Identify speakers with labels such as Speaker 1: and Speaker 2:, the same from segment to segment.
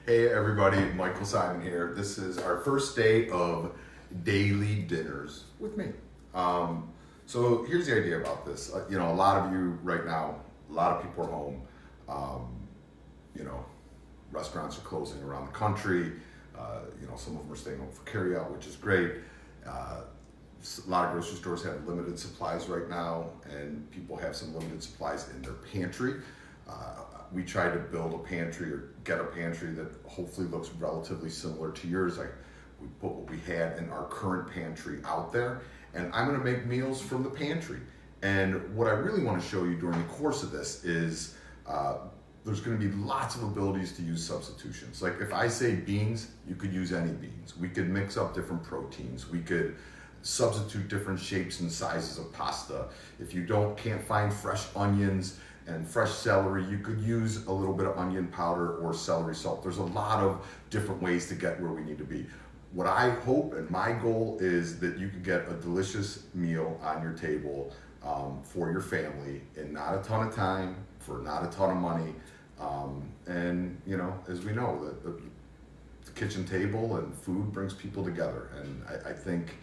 Speaker 1: Hey everybody, Michael Symon here. This is our first day of daily dinners with me. So here's the idea about this. A lot of you right now, a lot of people are home. Restaurants are closing around the country. Some of them are staying home for carryout, which is great. A lot of grocery stores have limited supplies right now, and people have some limited supplies in their pantry. We tried to build a pantry or get a pantry that hopefully looks relatively similar to yours. We put what we had in our current pantry out there, and I'm gonna make meals from the pantry. And what I really wanna show you during the course of this is there's gonna be lots of abilities to use substitutions. Like if I say beans, you could use any beans. We could mix up different proteins. We could substitute different shapes and sizes of pasta. If you can't find fresh onions and fresh celery, you could use a little bit of onion powder or celery salt. There's a lot of different ways to get where we need to be. What I hope and my goal is that you can get a delicious meal on your table for your family in not a ton of time, for not a ton of money. As we know, the kitchen table and food brings people together. And I think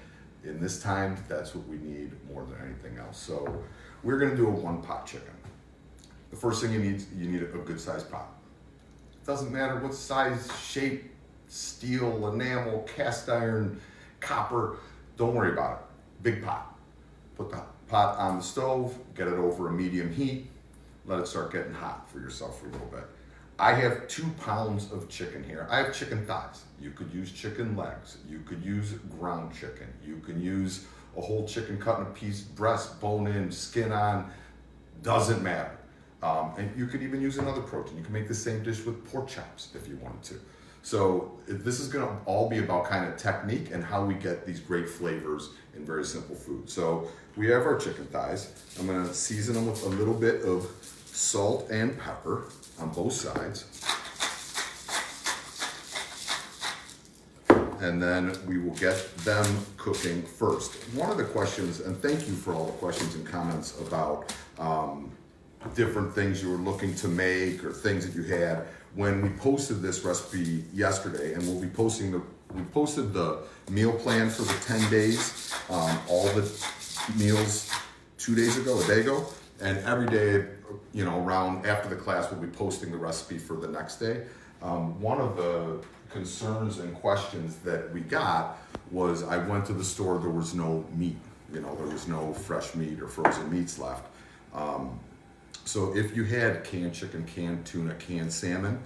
Speaker 1: in this time, that's what we need more than anything else. So we're gonna do a one-pot chicken. The first thing you need a good sized pot. It doesn't matter what size, shape, steel, enamel, cast iron, copper, don't worry about it. Big pot. Put the pot on the stove, get it over a medium heat, let it start getting hot for yourself for a little bit. I have 2 pounds of chicken here. I have chicken thighs. You could use chicken legs. You could use ground chicken. You can use a whole chicken cut in a piece, breast, bone in, skin on, doesn't matter. And you could even use another protein. You can make the same dish with pork chops if you wanted to. So this is gonna all be about kind of technique and how we get these great flavors in very simple food. So we have our chicken thighs. I'm gonna season them with a little bit of salt and pepper on both sides. And then we will get them cooking first. One of the questions, and thank you for all the questions and comments about different things you were looking to make or things that you had. When we posted this recipe yesterday, and we posted the meal plan for the 10 days, all the meals 2 days ago, a day ago, and every day, around after the class, we'll be posting the recipe for the next day. One of the concerns and questions that we got was I went to the store, there was no meat, there was no fresh meat or frozen meats left. So if you had canned chicken, canned tuna, canned salmon,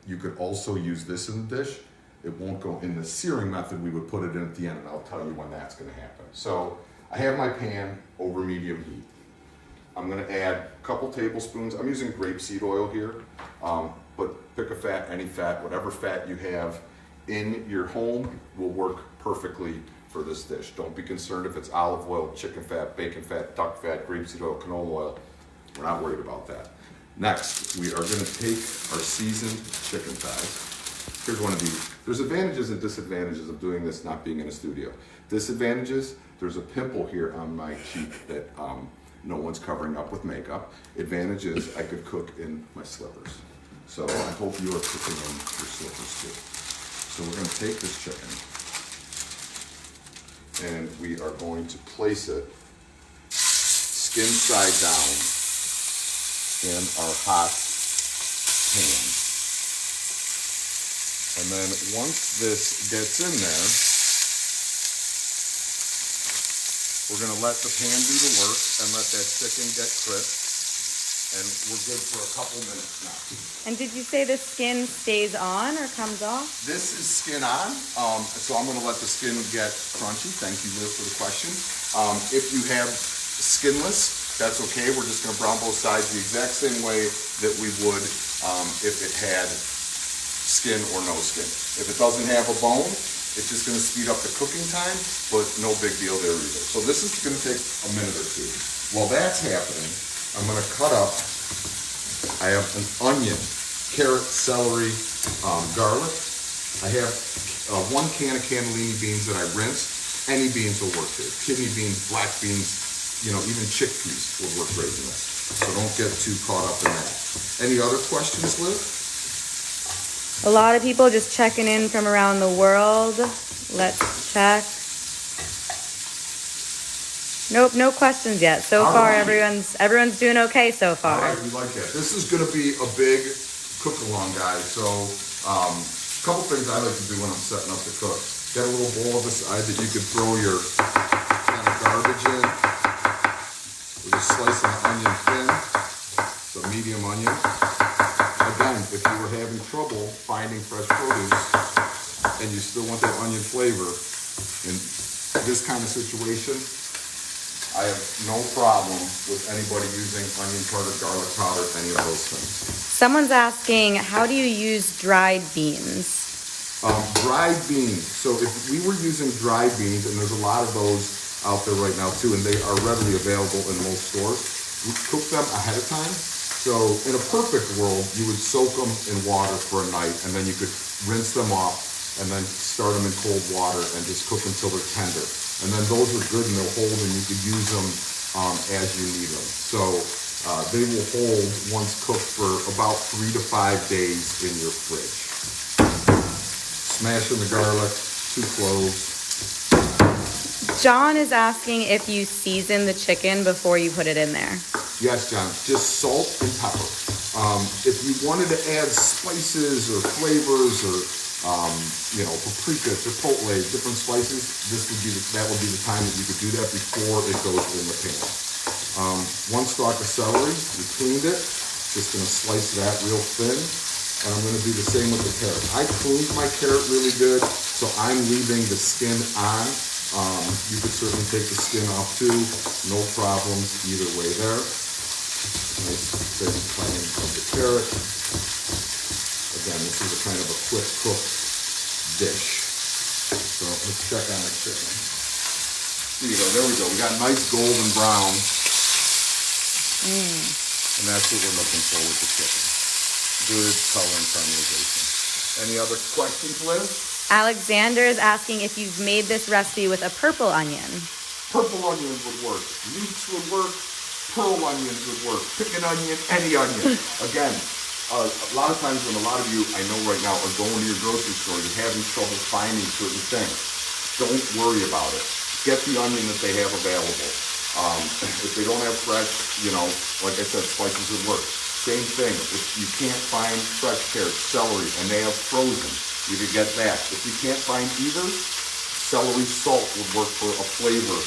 Speaker 1: you could also use this in the dish. It won't go in the searing method. We would put it in at the end, and I'll tell you when that's gonna happen. So I have my pan over medium heat. I'm gonna add a couple tablespoons. I'm using grapeseed oil here, but pick a fat, any fat, whatever fat you have in your home will work perfectly for this dish. Don't be concerned if it's olive oil, chicken fat, bacon fat, duck fat, grapeseed oil, canola oil. We're not worried about that. Next, we are gonna take our seasoned chicken thighs. Here's one of these. There's advantages and disadvantages of doing this not being in a studio. Disadvantages, there's a pimple here on my cheek that no one's covering up with makeup. Advantage is I could cook in my slippers. So I hope you are cooking in your slippers too. So we're gonna take this chicken and we are going to place it skin side down in our hot pan. And then once this gets in there, we're gonna let the pan do the work and let that chicken get crisp. And we're good for a couple minutes now.
Speaker 2: And did you say the skin stays on or comes off?
Speaker 1: This is skin on, so I'm gonna let the skin get crunchy. Thank you, Liv, for the question. If you have skinless, that's okay. We're just gonna brown both sides the exact same way that we would if it had skin or no skin. If it doesn't have a bone, it's just gonna speed up the cooking time, but no big deal there either. So this is gonna take a minute or two. While that's happening, I'm gonna cut up, I have an onion, carrot, celery, garlic. I have 1 can of cannellini beans that I rinsed. Any beans will work here. Kidney beans, black beans, even chickpeas will work great in this. So don't get too caught up in that. Any other questions, Liv?
Speaker 2: A lot of people just checking in from around the world. Let's check. Nope, no questions yet. So
Speaker 1: All
Speaker 2: far,
Speaker 1: right.
Speaker 2: everyone's doing okay so
Speaker 1: All
Speaker 2: far.
Speaker 1: right, we like that. This is gonna be a big cook-along, guys. So, a couple things I like to do when I'm setting up the cook. Got a little bowl of the side that you could throw your kind of garbage in. We're just slicing the onion thin. It's a medium onion. Again, if you were having trouble finding fresh produce and you still want that onion flavor, in this kind of situation, I have no problem with anybody using onion powder, garlic powder, any of those things.
Speaker 2: Someone's asking, how do you use dried beans?
Speaker 1: Dried beans. So if we were using dried beans, and there's a lot of those out there right now too, and they are readily available in most stores, we cook them ahead of time. So in a perfect world, you would soak them in water for a night, and then you could rinse them off and then start them in cold water and just cook until they're tender. And then those are good and they'll hold, and you could use them as you need them. So they will hold once cooked for about 3 to 5 days in your fridge. Smashing the garlic, 2 cloves.
Speaker 2: John is asking if you season the chicken before you put it in there.
Speaker 1: Yes, John, just salt and pepper. If you wanted to add spices or flavors or paprika, chipotle, different spices, that would be the time that you could do that before it goes in the pan. 1 stalk of celery, we cleaned it. Just gonna slice that real thin. And I'm gonna do the same with the carrot. I cleaned my carrot really good, so I'm leaving the skin on. You could certainly take the skin off too, no problems either way there. Nice thin plain of the carrot. Again, this is a kind of a quick cook dish. So let's check on our chicken. There we go. We got nice golden brown. And that's what we're looking for with the chicken. Good color and caramelization. Any other questions, Liz?
Speaker 2: Alexander is asking if you've made this recipe with a purple onion.
Speaker 1: Purple onions would work. Leeks would work. Pearl onions would work. Pick an onion, any onion. Again, a lot of times when a lot of you, I know right now, are going to your grocery store, you're having trouble finding certain things. Don't worry about it. Get the onion that they have available. If they don't have fresh, like I said, spices would work. Same thing, if you can't find fresh carrots, celery, and they have frozen, you could get that. If you can't find either, celery salt would work for a flavor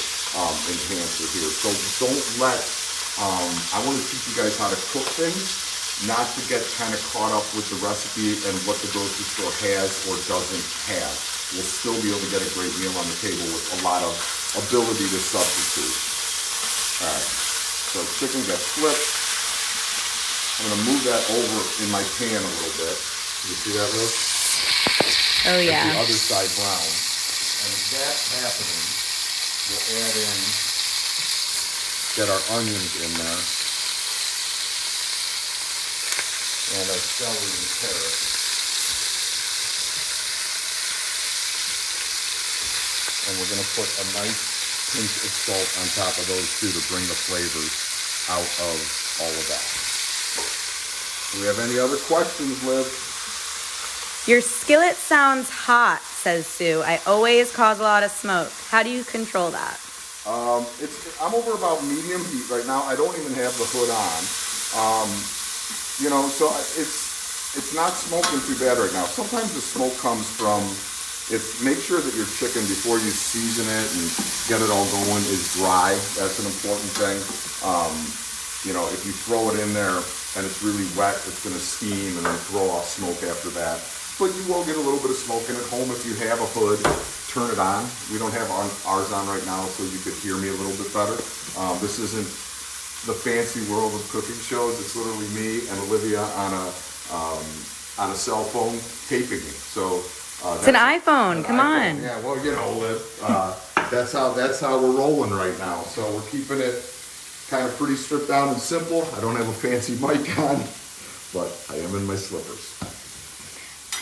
Speaker 1: enhancer here. So don't let, I want to teach you guys how to cook things, not to get kind of caught up with the recipe and what the grocery store has or doesn't have. We'll still be able to get a great meal on the table with a lot of ability to substitute. All right, so chicken gets flipped. I'm gonna move that over in my pan a little bit. You see that, Liz?
Speaker 2: Oh yeah.
Speaker 1: Get the other side brown. And as that's happening, we'll add in, get our onions in there. And our celery and carrot. And we're gonna put a nice pinch of salt on top of those too to bring the flavors out of all of that. Do we have any other questions, Liv?
Speaker 2: Your skillet sounds hot, says Sue. I always cause a lot of smoke. How do you control that?
Speaker 1: I'm over about medium heat right now. I don't even have the hood on. So it's not smoking too bad right now. Sometimes the smoke comes from, make sure that your chicken, before you season it and get it all going, is dry. That's an important thing. If you throw it in there and it's really wet, it's going to steam and then throw off smoke after that. But you will get a little bit of smoke in at home. If you have a hood, turn it on. We don't have ours on right now, so you could hear me a little bit better. This isn't the fancy world of cooking shows. It's literally me and Olivia on a cell phone taping me. So
Speaker 2: it's an iPhone. Come on.
Speaker 1: Yeah, well, Liv, that's how we're rolling right now. So we're keeping it kind of pretty stripped down and simple. I don't have a fancy mic on, but I am in my slippers.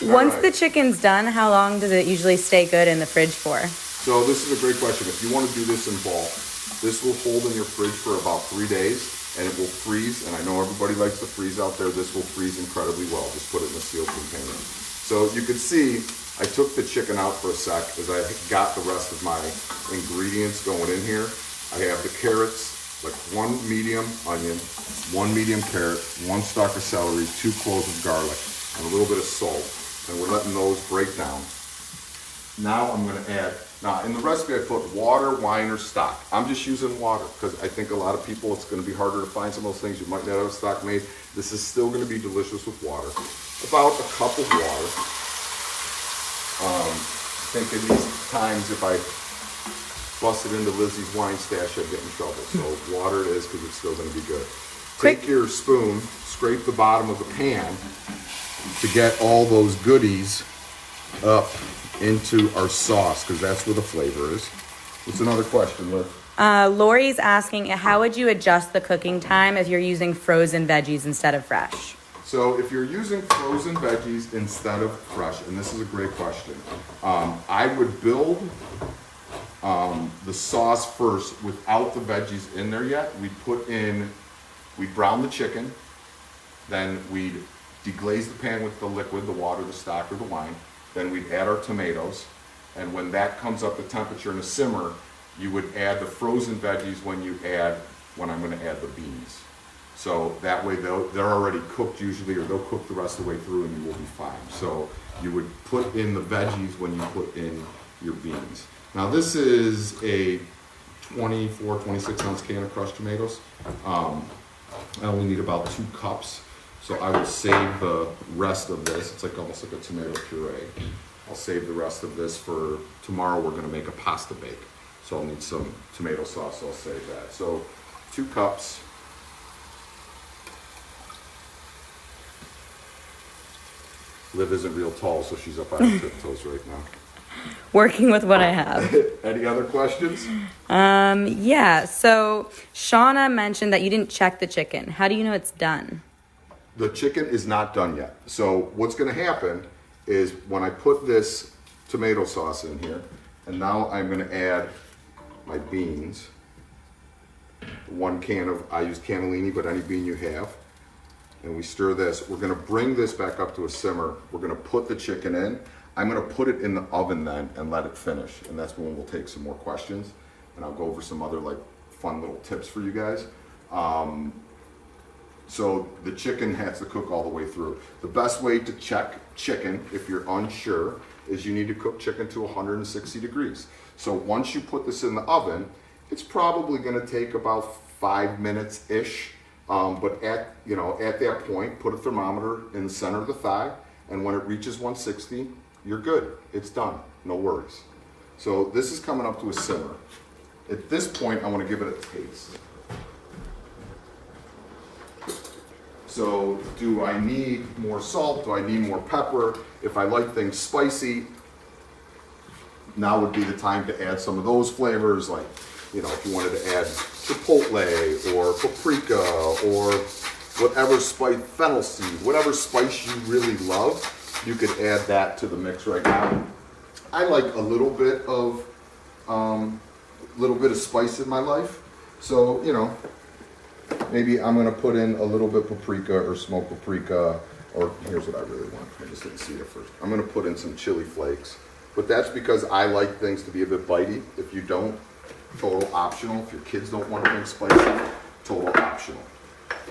Speaker 2: Once the chicken's done, how long does it usually stay good in the fridge for?
Speaker 1: So this is a great question. If you want to do this in bulk, this will hold in your fridge for about 3 days, and it will freeze. And I know everybody likes to freeze out there. This will freeze incredibly well. Just put it in a sealed container. So you can see I took the chicken out for a sec as I got the rest of my ingredients going in here. I have the carrots, like 1 medium onion, 1 medium carrot, 1 stalk of celery, 2 cloves of garlic, and a little bit of salt. And we're letting those break down. Now I'm going to add, now in the recipe I put water, wine, or stock. I'm just using water because I think a lot of people, it's going to be harder to find some of those things you might not have stock made. This is still going to be delicious with water. About a cup of water. I think in these times if I busted into Lizzie's wine stash, I'd get in trouble. So water it is because it's still going to be good. Take your spoon, scrape the bottom of the pan to get all those goodies up into our sauce because that's where the flavor is. What's another question, Liv?
Speaker 2: Lori's asking, how would you adjust the cooking time if you're using frozen veggies instead of fresh?
Speaker 1: So if you're using frozen veggies instead of fresh, and this is a great question, I would build the sauce first without the veggies in there yet. We'd brown the chicken, then we'd deglaze the pan with the liquid, the water, the stock, or the wine. Then we'd add our tomatoes, and when that comes up to temperature in a simmer, you would add the frozen veggies when I'm going to add the beans. So that way they're already cooked usually, or they'll cook the rest of the way through and you will be fine. So you would put in the veggies when you put in your beans. Now this is a 24, 26 ounce can of crushed tomatoes. I only need about 2 cups. So I will save the rest of this. It's like almost like a tomato puree. I'll save the rest of this for tomorrow. We're going to make a pasta bake. So I'll need some tomato sauce. So I'll save that. So 2 cups. Liv isn't real tall, so she's up on her tiptoes right now.
Speaker 2: Working with what I have.
Speaker 1: Any other questions?
Speaker 2: Yeah. So Shauna mentioned that you didn't check the chicken. How do you know it's done?
Speaker 1: The chicken is not done yet. So what's going to happen is when I put this tomato sauce in here, and now I'm going to add my beans. 1 can of, I use cannellini, but any bean you have. And we stir this. We're going to bring this back up to a simmer. We're going to put the chicken in. I'm going to put it in the oven then and let it finish. And that's when we'll take some more questions. And I'll go over some other like fun little tips for you guys. So the chicken has to cook all the way through. The best way to check chicken, if you're unsure, is you need to cook chicken to 160 degrees. So once you put this in the oven, it's probably going to take about 5 minutes-ish. But at that point, put a thermometer in the center of the thigh, and when it reaches 160, you're good. It's done. No worries. So this is coming up to a simmer. At this point, I want to give it a taste. So do I need more salt? Do I need more pepper? If I like things spicy, now would be the time to add some of those flavors, like, if you wanted to add chipotle or paprika or whatever spice, fennel seed, whatever spice you really love, you could add that to the mix right now. I like a little bit of spice in my life, so maybe I'm gonna put in a little bit paprika or smoked paprika, or here's what I really want. I just didn't see it first. I'm gonna put in some chili flakes, but that's because I like things to be a bit bitey. If you don't, total optional. If your kids don't want anything spicy, total optional.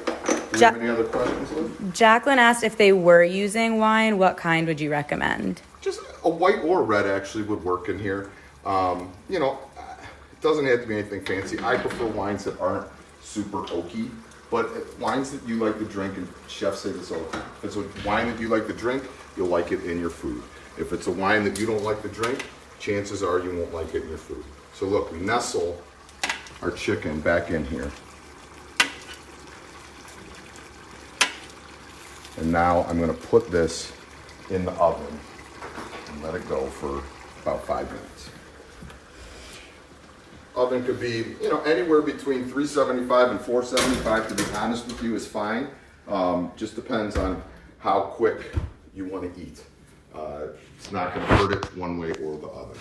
Speaker 1: Do you have any other questions, Liv?
Speaker 2: Jacqueline asked if they were using wine, what kind would you recommend?
Speaker 1: Just a white or red actually would work in here. It doesn't have to be anything fancy. I prefer wines that aren't super oaky, but wines that you like to drink, and chefs say this all the time, if it's a wine that you like to drink, you'll like it in your food. If it's a wine that you don't like to drink, chances are you won't like it in your food. So look, we nestle our chicken back in here. And now I'm going to put this in the oven and let it go for about 5 minutes. Oven could be, anywhere between 375 and 475, to be honest with you, is fine. Just depends on how quick you want to eat. It's not going to hurt it one way or the other.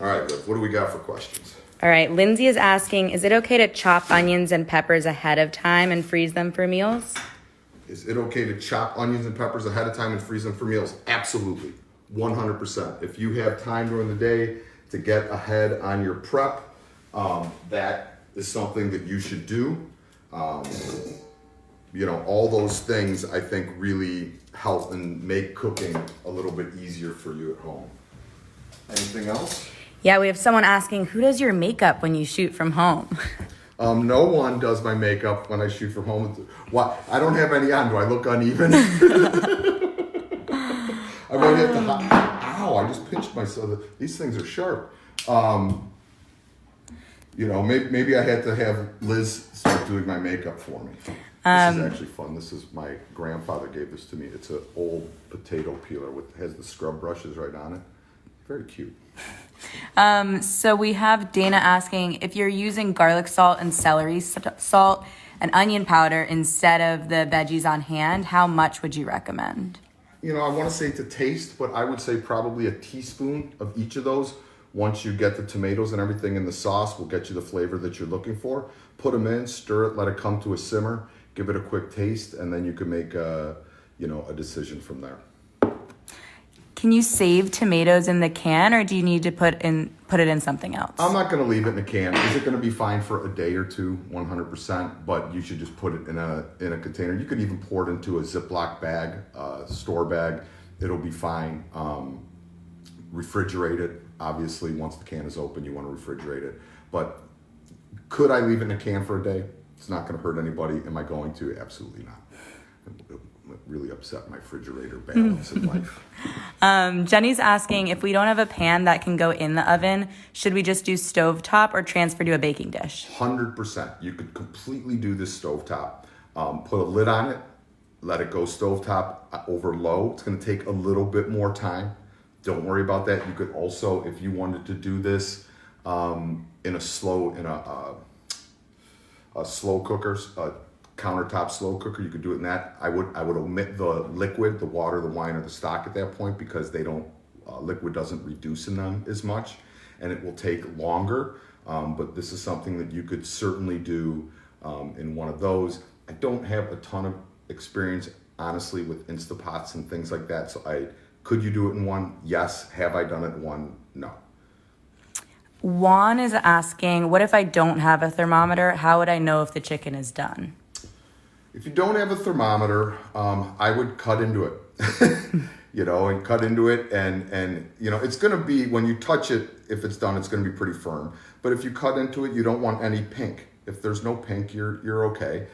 Speaker 1: All right, Liv, what do we got for questions?
Speaker 2: All right, Lindsay is asking, is it okay to chop onions and peppers ahead of time and freeze them for meals?
Speaker 1: Is it okay to chop onions and peppers ahead of time and freeze them for meals? Absolutely, 100%. If you have time during the day to get ahead on your prep, that is something that you should do. All those things I think really help and make cooking a little bit easier for you at home. Anything else?
Speaker 2: Yeah, we have someone asking, who does your makeup when you shoot from home?
Speaker 1: No one does my makeup when I shoot from home. Why? I don't have any on. Do I look uneven? I might have to. Ow! I just pinched myself. These things are sharp. Maybe I had to have Liz start doing my makeup for me. This is actually fun. This is my grandfather gave this to me. It's an old potato peeler has the scrub brushes right on it. Very cute.
Speaker 2: So we have Dana asking if you're using garlic salt and celery salt and onion powder instead of the veggies on hand, how much would you recommend?
Speaker 1: I want to say to taste, but I would say probably a teaspoon of each of those. Once you get the tomatoes and everything in the sauce, will get you the flavor that you're looking for. Put them in, stir it, let it come to a simmer, give it a quick taste, and then you can make a decision from there.
Speaker 2: Can you save tomatoes in the can, or do you need to put it in something else?
Speaker 1: I'm not going to leave it in a can. Is it going to be fine for a day or two? 100%. But you should just put it in a container. You could even pour it into a Ziploc bag, store bag. It'll be fine. Refrigerate it. Obviously, once the can is open, you want to refrigerate it. But could I leave it in a can for a day? It's not going to hurt anybody. Am I going to? Absolutely not. It really upset my refrigerator balance in life.
Speaker 2: Jenny's asking if we don't have a pan that can go in the oven, should we just do stovetop or transfer to a baking dish?
Speaker 1: 100%. You could completely do this stovetop. Put a lid on it, let it go stovetop over low. It's going to take a little bit more time. Don't worry about that. You could also, if you wanted to do this in a slow cooker, countertop slow cooker, you could do it in that. I would omit the liquid, the water, the wine, or the stock at that point, because liquid doesn't reduce in them as much, and it will take longer. But this is something that you could certainly do in one of those. I don't have a ton of experience, honestly, with Instapots and things like that. So could you do it in one? Yes. Have I done it in one? No.
Speaker 2: Juan is asking, what if I don't have a thermometer? How would I know if the chicken is done?
Speaker 1: If you don't have a thermometer, I would cut into it, and cut into it. And it's going to be, when you touch it, if it's done, it's going to be pretty firm. But if you cut into it, you don't want any pink. If there's no pink, you're okay.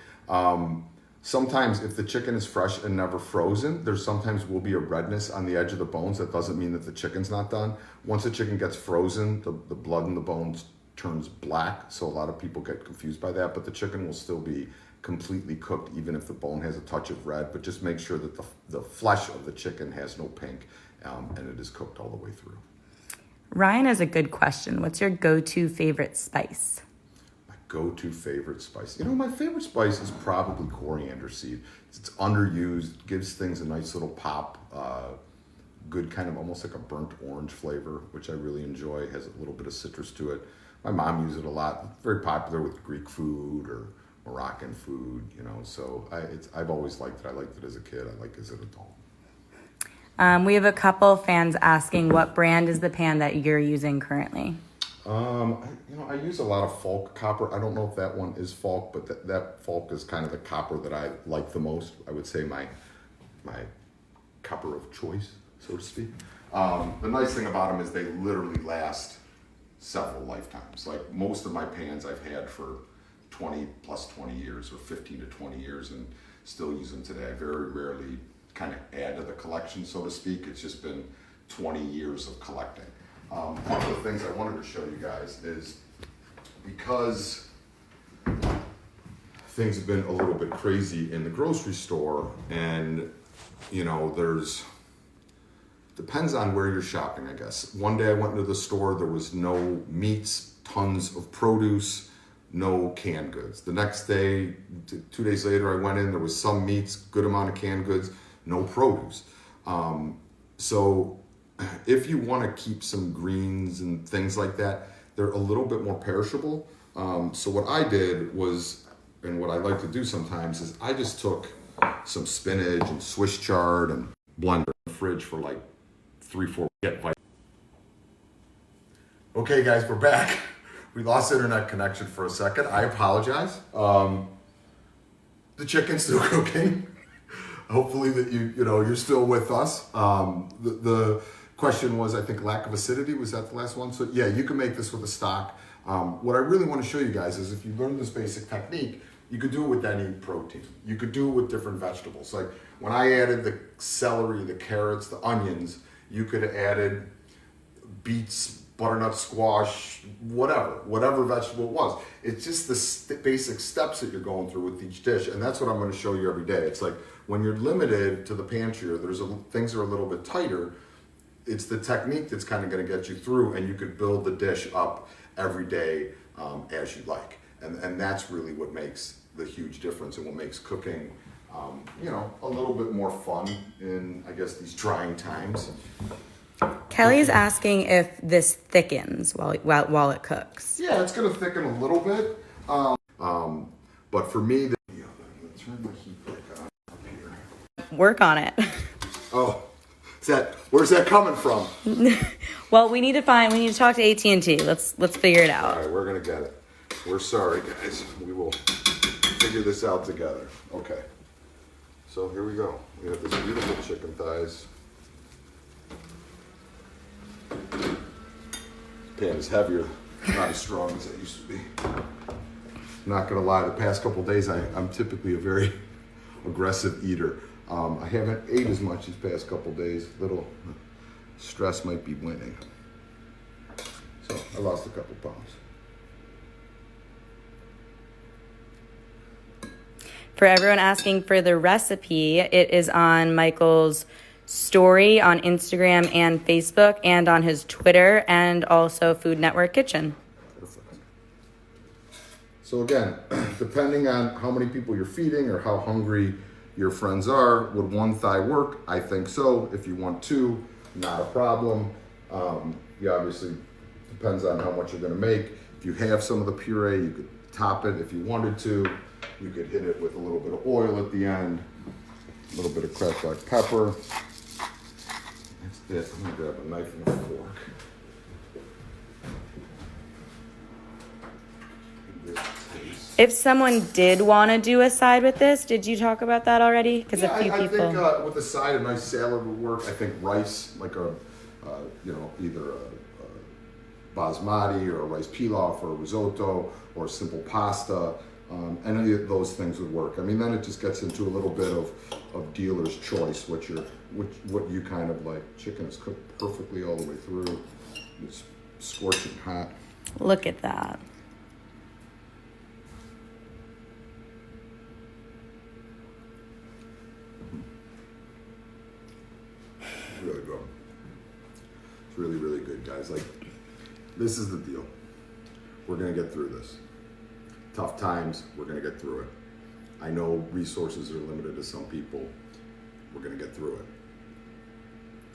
Speaker 1: Sometimes if the chicken is fresh and never frozen, sometimes will be a redness on the edge of the bones. That doesn't mean that the chicken's not done. Once the chicken gets frozen, the blood in the bones turns black. So a lot of people get confused by that, but the chicken will still be completely cooked even if the bone has a touch of red. But just make sure that the flesh of the chicken has no pink and it is cooked all the way through.
Speaker 2: Ryan has a good question. What's your go-to favorite spice?
Speaker 1: Go-to favorite spice. My favorite spice is probably coriander seed. It's underused, gives things a nice little pop, good kind of almost like a burnt orange flavor, which I really enjoy. Has a little bit of citrus to it. My mom uses it a lot. It's very popular with Greek food or Moroccan food, so I've always liked it. I liked it as a kid. I like it as an adult.
Speaker 2: We have a couple fans asking what brand is the pan that you're using currently?
Speaker 1: I use a lot of Falk copper. I don't know if that one is Falk, but that Falk is kind of the copper that I like the most. I would say my copper of choice, so to speak. The nice thing about them is they literally last several lifetimes. Like most of my pans I've had for 20 years or 15 to 20 years and still use them today. I very rarely kind of add to the collection, so to speak. It's just been 20 years of collecting. One of the things I wanted to show you guys is, because things have been a little bit crazy in the grocery store, and depends on where you're shopping, I guess. One day I went into the store, there was no meats, tons of produce, no canned goods. The next day, 2 days later, I went in, there was some meats, good amount of canned goods, no produce. So if you want to keep some greens and things like that, they're a little bit more perishable. So what I did was, and what I like to do sometimes, is I just took some spinach and Swiss chard and blender in the fridge for like 3-4 get vitamin. Okay, guys, we're back. We lost internet connection for a second. I apologize. The chicken's still cooking. Hopefully that you're still with us. The question was, I think, lack of acidity. Was that the last one? So yeah, you can make this with a stock. What I really want to show you guys is if you learn this basic technique, you could do it with any protein. You could do it with different vegetables. Like when I added the celery, the carrots, the onions, you could have added beets, butternut squash, whatever vegetable it was. It's just the basic steps that you're going through with each dish, and that's what I'm going to show you every day. It's like when you're limited to the pantry or things are a little bit tighter, it's the technique that's kind of going to get you through, and you could build the dish up every day as you like. And that's really what makes the huge difference and what makes cooking, a little bit more fun in, I guess, these trying times.
Speaker 2: Kelly's asking if this thickens while it cooks.
Speaker 1: Yeah, it's going to thicken a little bit. But for me, I'm going to turn my heat back on up here.
Speaker 2: Work on it.
Speaker 1: Oh, where's that coming from?
Speaker 2: Well, we need to talk to AT&T. Let's figure it out.
Speaker 1: All right, we're going to get it. We're sorry, guys. We will figure this out together. Okay. So here we go. We have this beautiful chicken thighs. Pan is heavier, not as strong as it used to be. Not gonna lie, the past couple days I'm typically a very aggressive eater. I haven't ate as much these past couple days. Little stress might be winning. So I lost a couple pounds.
Speaker 2: For everyone asking for the recipe, it is on Michael's story on Instagram and Facebook and on his Twitter and also Food Network Kitchen.
Speaker 1: Perfect. So again, depending on how many people you're feeding or how hungry your friends are, would one thigh work? I think so. If you want two, not a problem. Obviously depends on how much you're gonna make. If you have some of the puree, you could top it if you wanted to. You could hit it with a little bit of oil at the end, a little bit of cracked black pepper. That's it. I'm gonna grab a knife and a fork.
Speaker 2: If someone did want to do a side with this, did you talk about that already? Because
Speaker 1: yeah,
Speaker 2: a few people.
Speaker 1: I think with a side, a nice salad would work. I think rice, like either a basmati or a rice pilaf or a risotto or simple pasta. Any of those things would work. I mean, then it just gets into a little bit of dealer's choice, what you kind of like. Chicken is cooked perfectly all the way through. It's scorching hot.
Speaker 2: Look at that.
Speaker 1: Really good. It's really, really good, guys. Like, this is the deal. We're gonna get through this. Tough times, we're gonna get through it. I know resources are limited to some people. We're gonna get through it.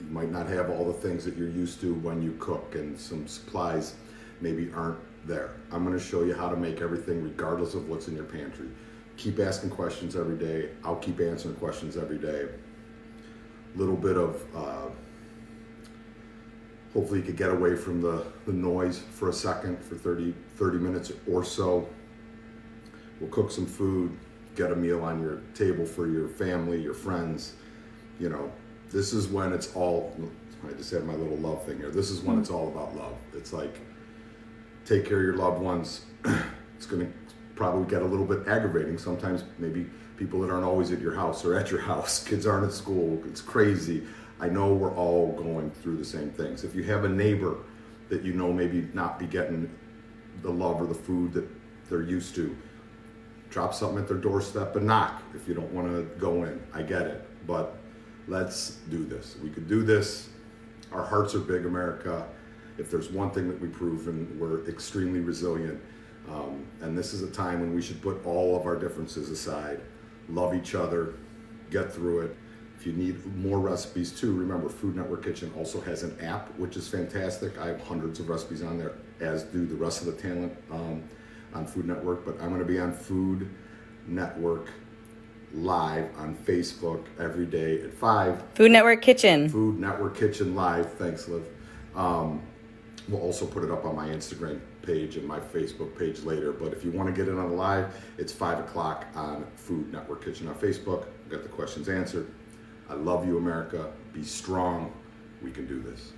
Speaker 1: You might not have all the things that you're used to when you cook, and some supplies maybe aren't there. I'm gonna show you how to make everything regardless of what's in your pantry. Keep asking questions every day. I'll keep answering questions every day. Little bit of, hopefully you could get away from the noise for a second, for 30 minutes or so. We'll cook some food, get a meal on your table for your family, your friends. This is when it's all, I just had my little love thing here. This is when it's all about love. It's like, take care of your loved ones. It's gonna probably get a little bit aggravating. Sometimes maybe people that aren't always at your house or at your house. Kids aren't at school, it's crazy. I know we're all going through the same things. If you have a neighbor that maybe not be getting the love or the food that they're used to, drop something at their doorstep and knock if you don't want to go in. I get it, but let's do this. We could do this. Our hearts are big, America. If there's one thing that we've proven, we're extremely resilient. And this is a time when we should put all of our differences aside, love each other, get through it. If you need more recipes too, remember Food Network Kitchen also has an app, which is fantastic. I have hundreds of recipes on there, as do the rest of the talent on Food Network, but I'm gonna be on Food Network live on Facebook every day at 5.
Speaker 2: Food Network Kitchen.
Speaker 1: Food Network Kitchen live. Thanks, Liv. We'll also put it up on my Instagram page and my Facebook page later. But if you want to get in on the live, it's 5 o'clock on Food Network Kitchen on Facebook. Got the questions answered. I love you, America. Be strong. We can do this.